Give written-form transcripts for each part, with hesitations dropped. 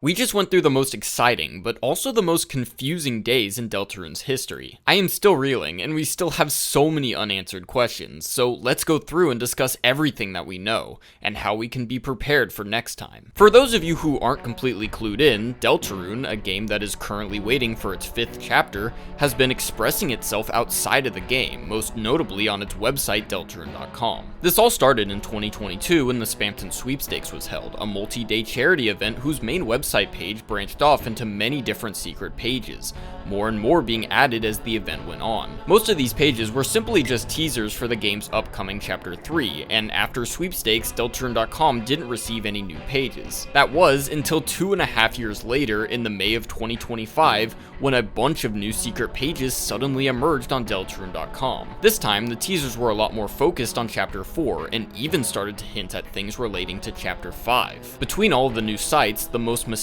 We just went through the most exciting, but also the most confusing days in Deltarune's history. I am still reeling, and we still have so many unanswered questions, so let's go through and discuss everything that we know, and how we can be prepared for next time. For those of you who aren't completely clued in, Deltarune, a game that is currently waiting for its 5th chapter, has been expressing itself outside of the game, most notably on its website Deltarune.com. This all started in 2022 when the Spamton Sweepstakes was held, a multi-day charity event whose main website page branched off into many different secret pages, more and more being added as the event went on. Most of these pages were simply just teasers for the game's upcoming Chapter 3, and after Sweepstakes, Deltarune.com didn't receive any new pages. That was until 2.5 years later in the May of 2025, when a bunch of new secret pages suddenly emerged on Deltarune.com. This time, the teasers were a lot more focused on Chapter 4, and even started to hint at things relating to Chapter 5. Between all of the new sites, the most mysterious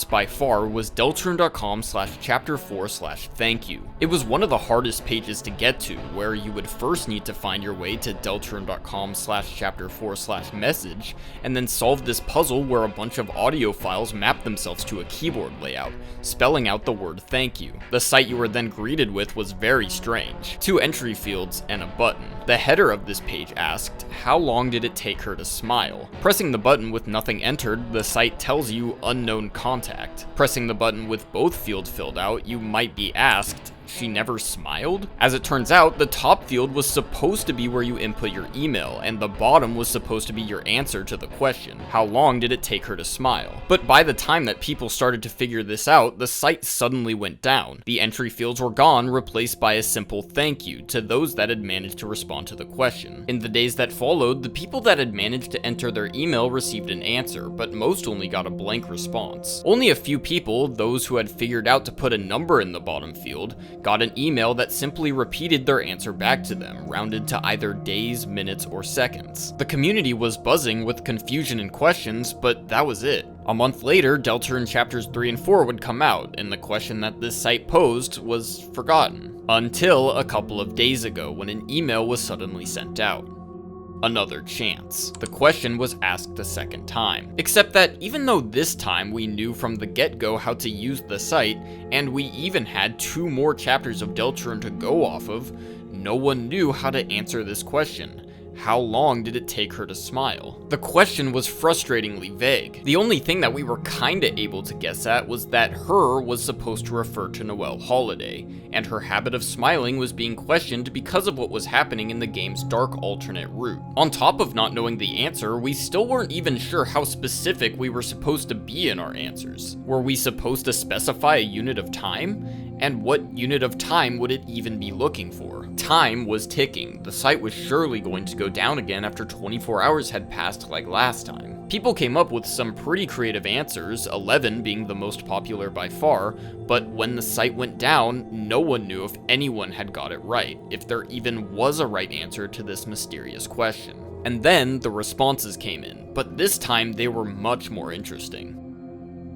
by far was Deltarune.com/chapter4/thank you. It was one of the hardest pages to get to, where you would first need to find your way to Deltarune.com/chapter4/message, and then solve this puzzle where a bunch of audio files map themselves to a keyboard layout, spelling out the word thank you. The site you were then greeted with was very strange. 2 entry fields and a button. The header of this page asked, how long did it take her to smile? Pressing the button with nothing entered, the site tells you unknown contact. Pressing the button with both fields filled out, you might be asked, she never smiled? As it turns out, the top field was supposed to be where you input your email, and the bottom was supposed to be your answer to the question, how long did it take her to smile? But by the time that people started to figure this out, the site suddenly went down. The entry fields were gone, replaced by a simple thank you to those that had managed to respond to the question. In the days that followed, the people that had managed to enter their email received an answer, but most only got a blank response. Only a few people, those who had figured out to put a number in the bottom field, got an email that simply repeated their answer back to them, rounded to either days, minutes, or seconds. The community was buzzing with confusion and questions, but that was it. A month later, Deltarune Chapters 3 and 4 would come out, and the question that this site posed was forgotten. Until a couple of days ago, when an email was suddenly sent out. Another chance. The question was asked a second time. Except that even though this time we knew from the get-go how to use the site, and we even had 2 more chapters of Deltarune to go off of, no one knew how to answer this question. How long did it take her to smile? The question was frustratingly vague. The only thing that we were kinda able to guess at was that her was supposed to refer to Noel Holiday, and her habit of smiling was being questioned because of what was happening in the game's dark alternate route. On top of not knowing the answer, we still weren't even sure how specific we were supposed to be in our answers. Were we supposed to specify a unit of time? And what unit of time would it even be looking for? Time was ticking. The site was surely going to go down again after 24 hours had passed like last time. People came up with some pretty creative answers, 11 being the most popular by far, but when the site went down, no one knew if anyone had got it right, if there even was a right answer to this mysterious question. And then the responses came in, but this time they were much more interesting.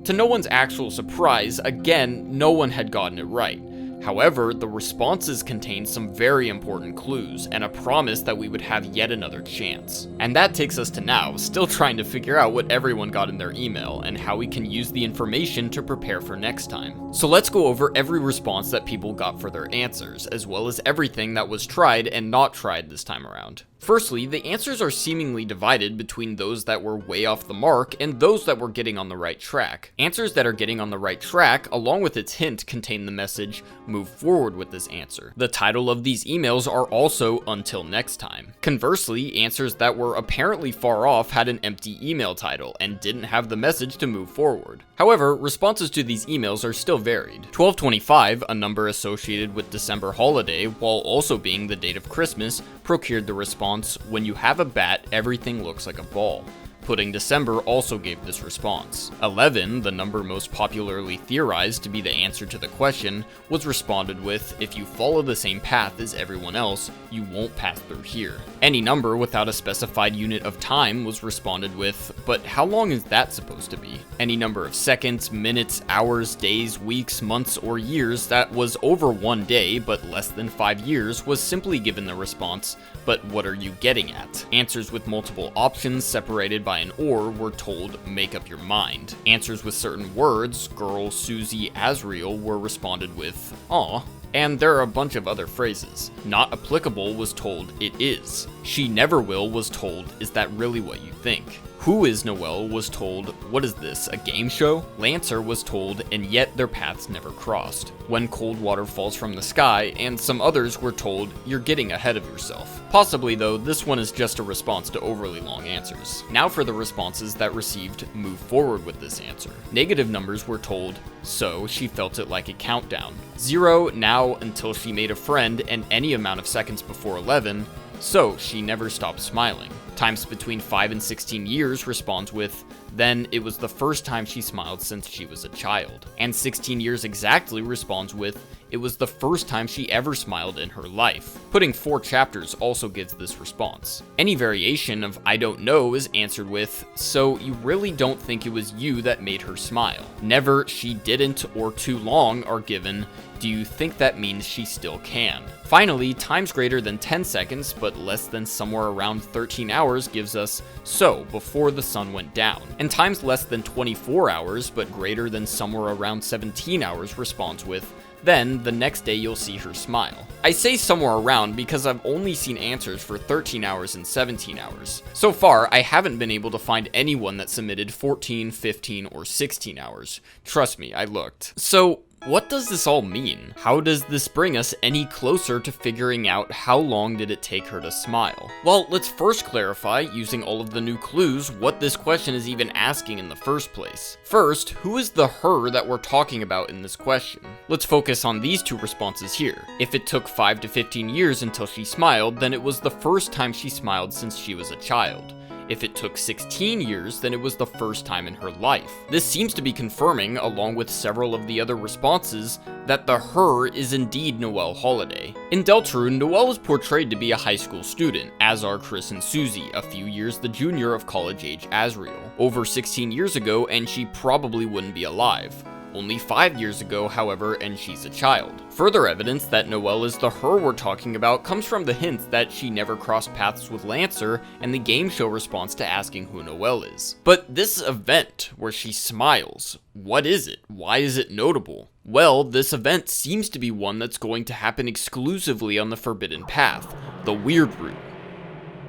To no one's actual surprise, again, no one had gotten it right. However, the responses contained some very important clues, and a promise that we would have yet another chance. And that takes us to now, still trying to figure out what everyone got in their email, and how we can use the information to prepare for next time. So let's go over every response that people got for their answers, as well as everything that was tried and not tried this time around. Firstly, the answers are seemingly divided between those that were way off the mark and those that were getting on the right track. Answers that are getting on the right track, along with its hint, contain the message, move forward with this answer. The title of these emails are also until next time. Conversely, answers that were apparently far off had an empty email title and didn't have the message to move forward. However, responses to these emails are still varied. 1225, a number associated with December holiday, while also being the date of Christmas, procured the response, when you have a bat, everything looks like a ball. Putting December also gave this response. 11, the number most popularly theorized to be the answer to the question, was responded with, if you follow the same path as everyone else, you won't pass through here. Any number without a specified unit of time was responded with, but how long is that supposed to be? Any number of seconds, minutes, hours, days, weeks, months, or years that was over 1 day but less than 5 years was simply given the response, but what are you getting at? Answers with multiple options separated by by an oar were told, make up your mind. Answers with certain words, girl, Susie, Asriel, were responded with, aw. And there are a bunch of other phrases. Not applicable was told, it is. She never will was told, is that really what you think? Who is Noelle was told, what is this, a game show? Lancer was told, and yet their paths never crossed. When cold water falls from the sky, and some others were told, you're getting ahead of yourself. Possibly though, this one is just a response to overly long answers. Now for the responses that received move forward with this answer. Negative numbers were told, so she felt it like a countdown. 0 now until she made a friend, and any amount of seconds before 11, so she never stopped smiling. Times between 5 and 16 years responds with, then it was the first time she smiled since she was a child. And 16 years exactly responds with, it was the first time she ever smiled in her life. Putting 4 chapters also gives this response. Any variation of I don't know is answered with, so you really don't think it was you that made her smile. Never, she didn't, or too long are given, do you think that means she still can? Finally, times greater than 10 seconds, but less than somewhere around 13 hours gives us, so, before the sun went down. And times less than 24 hours, but greater than somewhere around 17 hours responds with, then, the next day you'll see her smile. I say somewhere around because I've only seen answers for 13 hours and 17 hours. So far, I haven't been able to find anyone that submitted 14, 15, or 16 hours. Trust me, I looked. So, what does this all mean? How does this bring us any closer to figuring out how long did it take her to smile? Well, let's first clarify, using all of the new clues, what this question is even asking in the first place. First, who is the her that we're talking about in this question? Let's focus on these 2 responses here. If it took 5 to 15 years until she smiled, then it was the first time she smiled since she was a child. If it took 16 years, then it was the first time in her life. This seems to be confirming, along with several of the other responses, that the her is indeed Noelle Holiday. In Deltarune, Noelle is portrayed to be a high school student, as are Chris and Susie, a few years the junior of college-age Asriel. Over 16 years ago, and she probably wouldn't be alive. Only 5 years ago, however, and she's a child. Further evidence that Noelle is the her we're talking about comes from the hints that she never crossed paths with Lancer and the game show response to asking who Noelle is. But this event, where she smiles, what is it? Why is it notable? Well, this event seems to be one that's going to happen exclusively on the Forbidden Path, the Weird Route.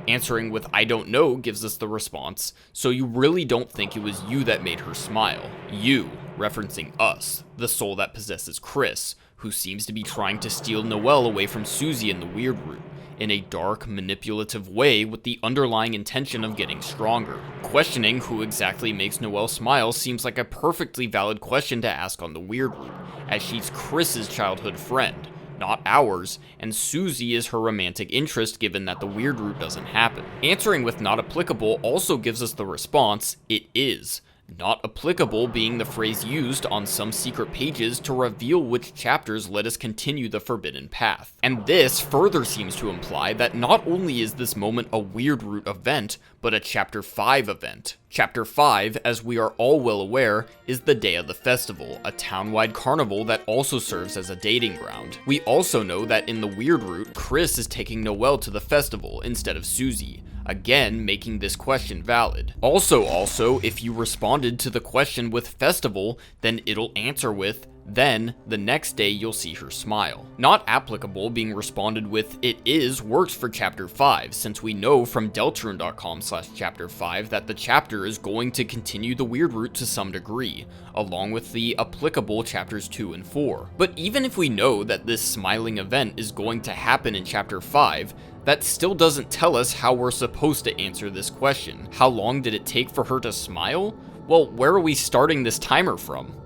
Answering with I don't know gives us the response, so you really don't think it was you that made her smile. You, referencing us, the soul that possesses Chris, who seems to be trying to steal Noelle away from Susie in the Weird Route, in a dark, manipulative way with the underlying intention of getting stronger. Questioning who exactly makes Noelle smile seems like a perfectly valid question to ask on the Weird Route, as she's Chris's childhood friend, not ours, and Susie is her romantic interest given that the Weird Route doesn't happen. Answering with not applicable also gives us the response, it is. Not applicable being the phrase used on some secret pages to reveal which chapters let us continue the Forbidden Path. And this further seems to imply that not only is this moment a Weird Route event, but a Chapter 5 event. Chapter 5, as we are all well aware, is the day of the festival, a town-wide carnival that also serves as a dating ground. We also know that in the Weird Route, Chris is taking Noelle to the festival instead of Susie, again making this question valid. Also, if you responded to the question with festival, then it'll answer with then, the next day you'll see her smile. Not applicable being responded with it is works for Chapter 5, since we know from Deltarune.com/Chapter 5 that the chapter is going to continue the Weird Route to some degree, along with the applicable Chapters 2 and 4. But even if we know that this smiling event is going to happen in Chapter 5, that still doesn't tell us how we're supposed to answer this question. How long did it take for her to smile? Well, where are we starting this timer from?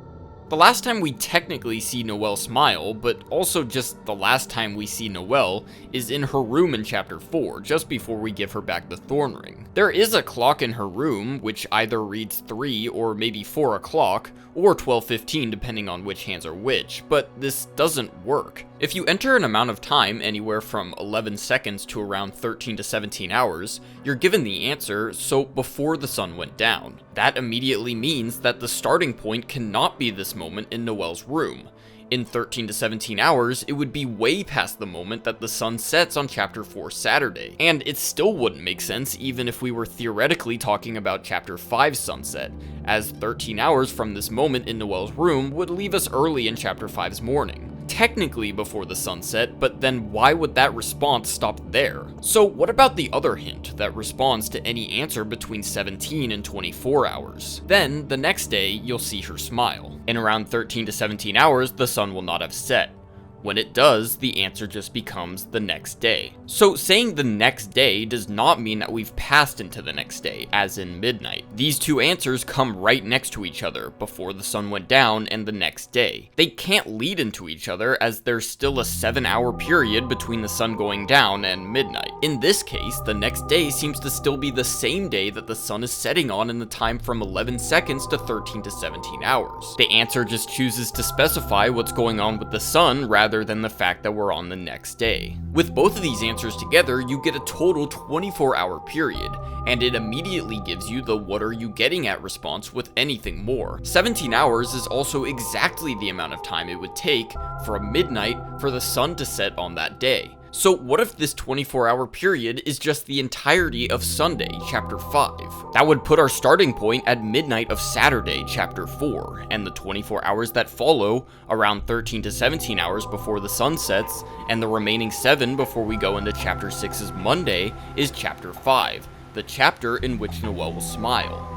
The last time we technically see Noelle smile, but also just the last time we see Noelle, is in her room in Chapter 4, just before we give her back the Thorn Ring. There is a clock in her room, which either reads 3 or maybe 4 o'clock, or 12:15 depending on which hands are which, but this doesn't work. If you enter an amount of time anywhere from 11 seconds to around 13 to 17 hours, you're given the answer, so before the sun went down. That immediately means that the starting point cannot be this moment in Noelle's room. In 13 to 17 hours, it would be way past the moment that the sun sets on Chapter 4 Saturday, and it still wouldn't make sense even if we were theoretically talking about Chapter 5 sunset, as 13 hours from this moment in Noelle's room would leave us early in Chapter 5's morning. Technically before the sunset, but then why would that response stop there? So what about the other hint that responds to any answer between 17 and 24 hours? Then, the next day, you'll see her smile. In around 13 to 17 hours, the sun will not have set. When it does, the answer just becomes the next day. So saying the next day does not mean that we've passed into the next day, as in midnight. These two answers come right next to each other, before the sun went down and the next day. They can't lead into each other as there's still a 7-hour period between the sun going down and midnight. In this case, the next day seems to still be the same day that the sun is setting on in the time from 11 seconds to 13 to 17 hours. The answer just chooses to specify what's going on with the sun rather than the fact that we're on the next day. With both of these answers together, you get a total 24-hour period, and it immediately gives you the "what are you getting at" response with anything more. 17 hours is also exactly the amount of time it would take from midnight for the sun to set on that day. So what if this 24-hour period is just the entirety of Sunday, Chapter 5? That would put our starting point at midnight of Saturday, Chapter 4, and the 24 hours that follow, around 13 to 17 hours before the sun sets, and the remaining 7 before we go into Chapter 6's Monday, is Chapter 5, the chapter in which Noelle will smile.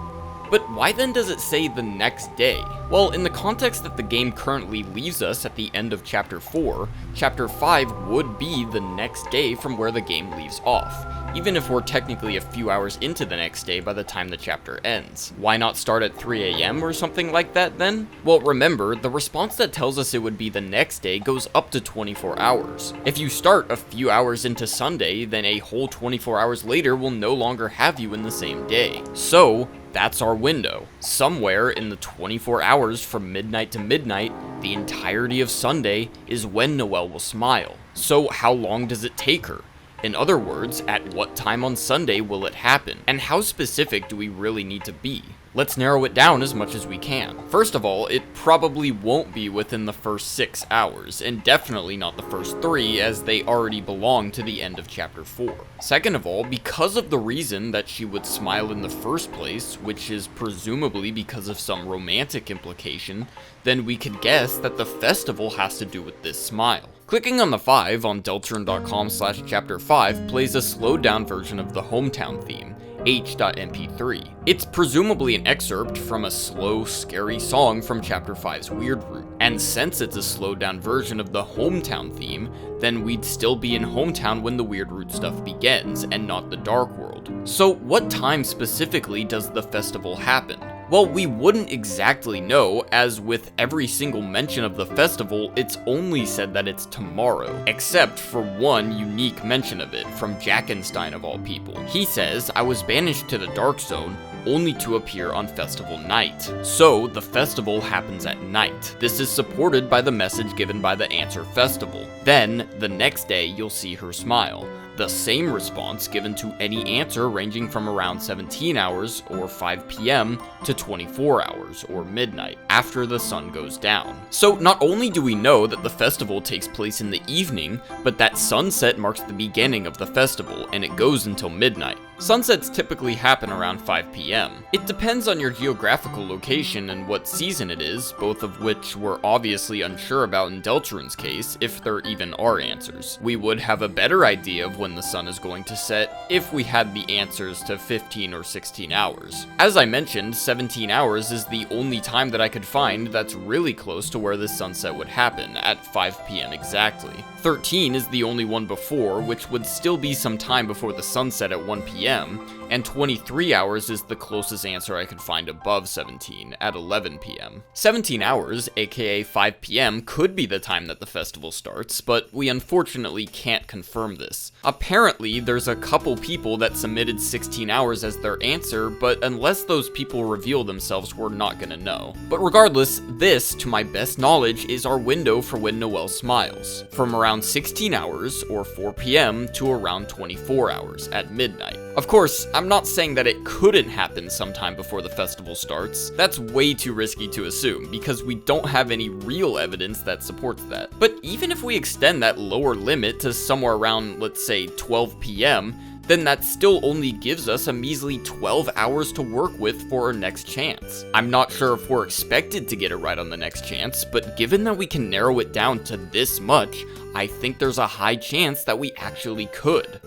But why then does it say the next day? Well, in the context that the game currently leaves us at the end of Chapter 4, Chapter 5 would be the next day from where the game leaves off, even if we're technically a few hours into the next day by the time the chapter ends. Why not start at 3 AM or something like that then? Well, remember, the response that tells us it would be the next day goes up to 24 hours. If you start a few hours into Sunday, then a whole 24 hours later will no longer have you in the same day. So, that's our window. Somewhere in the 24 hours from midnight to midnight, the entirety of Sunday is when Noelle will smile. So how long does it take her? In other words, at what time on Sunday will it happen? And how specific do we really need to be? Let's narrow it down as much as we can. First of all, it probably won't be within the first 6 hours, and definitely not the first 3, as they already belong to the end of Chapter 4. Second of all, because of the reason that she would smile in the first place, which is presumably because of some romantic implication, then we could guess that the festival has to do with this smile. Clicking on the 5 on Deltarune.com/Chapter 5 plays a slowed down version of the hometown theme, H.MP3. It's presumably an excerpt from a slow, scary song from Chapter 5's Weird Route. And since it's a slowed down version of the hometown theme, then we'd still be in hometown when the Weird Route stuff begins, and not the Dark World. So what time specifically does the festival happen? Well, we wouldn't exactly know, as with every single mention of the festival, it's only said that it's tomorrow, except for one unique mention of it, from Jackenstein of all people. He says, "I was banished to the Dark Zone, only to appear on festival night." So, the festival happens at night. This is supported by the message given by the answer festival. Then, the next day, you'll see her smile. The same response given to any answer ranging from around 17 hours, or 5 PM, to 24 hours, or midnight, after the sun goes down. So not only do we know that the festival takes place in the evening, but that sunset marks the beginning of the festival, and it goes until midnight. Sunsets typically happen around 5 PM. It depends on your geographical location and what season it is, both of which we're obviously unsure about in Deltarune's case, if there even are answers. We would have a better idea of when the sun is going to set if we had the answers to 15 or 16 hours. As I mentioned, 17 hours is the only time that I could find that's really close to where the sunset would happen, at 5 PM exactly. 13 is the only one before, which would still be some time before the sunset at 1 PM, and 23 hours is the closest answer I could find above 17, at 11 PM. 17 hours, aka 5 PM, could be the time that the festival starts, but we unfortunately can't confirm this. Apparently, there's a couple people that submitted 16 hours as their answer, but unless those people reveal themselves, we're not gonna know. But regardless, this, to my best knowledge, is our window for when Noelle smiles. From around 16 hours, or 4 PM, to around 24 hours, at midnight. Of course, I'm not saying that it couldn't happen sometime before the festival starts. That's way too risky to assume, because we don't have any real evidence that supports that. But even if we extend that lower limit to somewhere around, let's say, 12 PM, then that still only gives us a measly 12 hours to work with for our next chance. I'm not sure if we're expected to get it right on the next chance, but given that we can narrow it down to this much, I think there's a high chance that we actually could.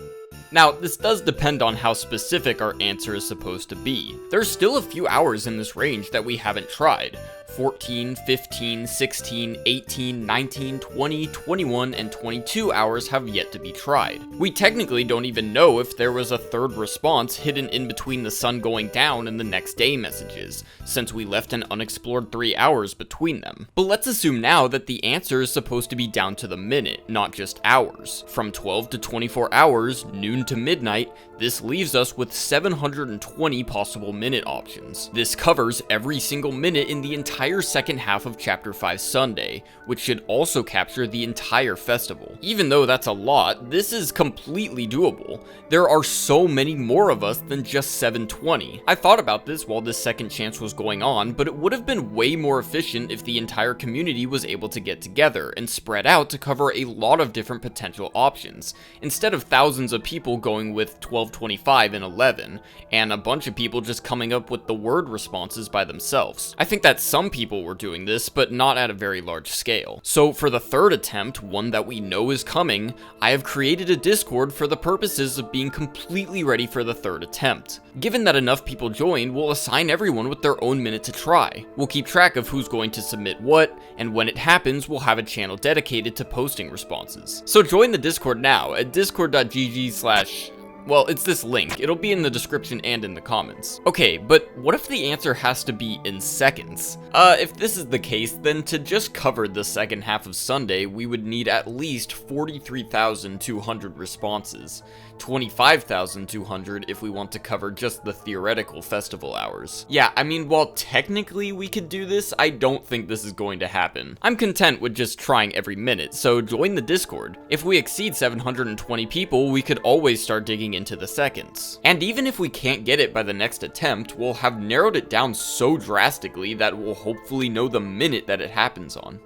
Now, this does depend on how specific our answer is supposed to be. There's still a few hours in this range that we haven't tried. 14, 15, 16, 18, 19, 20, 21, and 22 hours have yet to be tried. We technically don't even know if there was a third response hidden in between the sun going down and the next day messages, since we left an unexplored 3 hours between them. But let's assume now that the answer is supposed to be down to the minute, not just hours. From 12 to 24 hours, noon to midnight, this leaves us with 720 possible minute options. This covers every single minute in the entire second half of Chapter 5 Sunday, which should also capture the entire festival. Even though that's a lot, this is completely doable. There are so many more of us than just 720. I thought about this while this second chance was going on, but it would have been way more efficient if the entire community was able to get together and spread out to cover a lot of different potential options, instead of thousands of people going with 12, 25, and 11, and a bunch of people just coming up with the word responses by themselves. I think that some people were doing this, but not at a very large scale. So for the third attempt, one that we know is coming, I have created a Discord for the purposes of being completely ready for the third attempt. Given that enough people join, we'll assign everyone with their own minute to try. We'll keep track of who's going to submit what, and when it happens, we'll have a channel dedicated to posting responses. So join the Discord now at discord.gg/. Well, it's this link. It'll be in the description and in the comments. Okay, but what if the answer has to be in seconds? If this is the case, then to just cover the second half of Sunday, we would need at least 43,200 responses. 25,200 if we want to cover just the theoretical festival hours. Yeah, I mean, while technically we could do this, I don't think this is going to happen. I'm content with just trying every minute, so join the Discord. If we exceed 720 people, we could always start digging into the seconds. And even if we can't get it by the next attempt, we'll have narrowed it down so drastically that we'll hopefully know the minute that it happens on.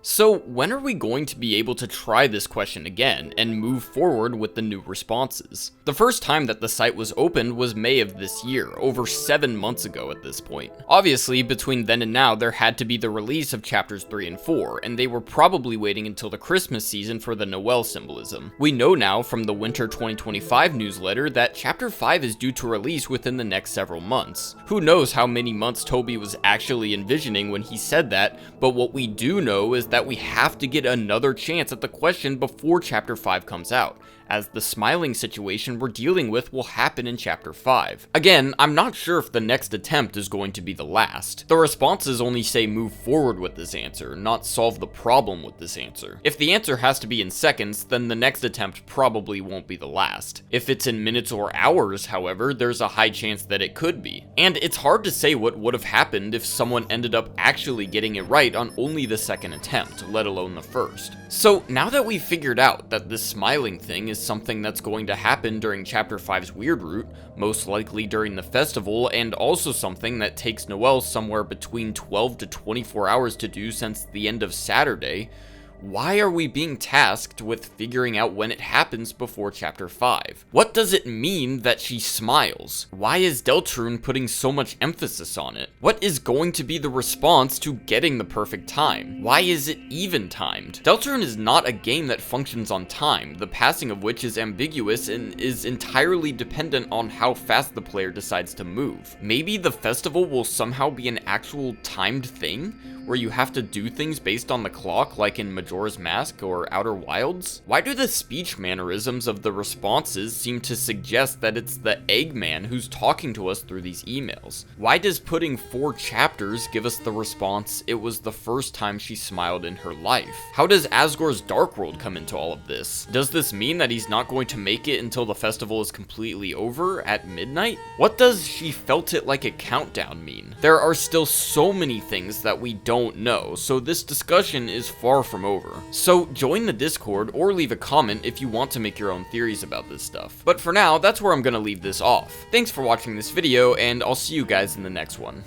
So when are we going to be able to try this question again and move forward with the new responses? The first time that the site was opened was May of this year, over 7 months ago at this point. Obviously, between then and now, there had to be the release of chapters 3 and 4, and they were probably waiting until the Christmas season for the Noel symbolism. We know now from the Winter 2025 newsletter that chapter 5 is due to release within the next several months. Who knows how many months Toby was actually envisioning when he said that, but what we do know is that we have to get another chance at the question before chapter 5 comes out, as the smiling situation we're dealing with will happen in chapter 5. Again, I'm not sure if the next attempt is going to be the last. The responses only say move forward with this answer, not solve the problem with this answer. If the answer has to be in seconds, then the next attempt probably won't be the last. If it's in minutes or hours, however, there's a high chance that it could be. And it's hard to say what would have happened if someone ended up actually getting it right on only the second attempt, let alone the first. So now that we've figured out that this smiling thing is something that's going to happen during chapter 5's weird route, most likely during the festival, and also something that takes Noel somewhere between 12 to 24 hours to do since the end of Saturday, why are we being tasked with figuring out when it happens before chapter 5? What does it mean that she smiles? Why is Deltarune putting so much emphasis on it? What is going to be the response to getting the perfect time? Why is it even timed? Deltarune is not a game that functions on time, the passing of which is ambiguous and is entirely dependent on how fast the player decides to move. Maybe the festival will somehow be an actual timed thing, where you have to do things based on the clock like in Majora's Mask or Outer Wilds? Why do the speech mannerisms of the responses seem to suggest that it's the Eggman who's talking to us through these emails? Why does putting 4 chapters give us the response, it was the first time she smiled in her life? How does Asgore's Dark World come into all of this? Does this mean that he's not going to make it until the festival is completely over at midnight? What does she felt it like a countdown mean? There are still so many things that we don't don't know, so this discussion is far from over. So join the Discord or leave a comment if you want to make your own theories about this stuff. But for now, that's where I'm gonna leave this off. Thanks for watching this video, and I'll see you guys in the next one.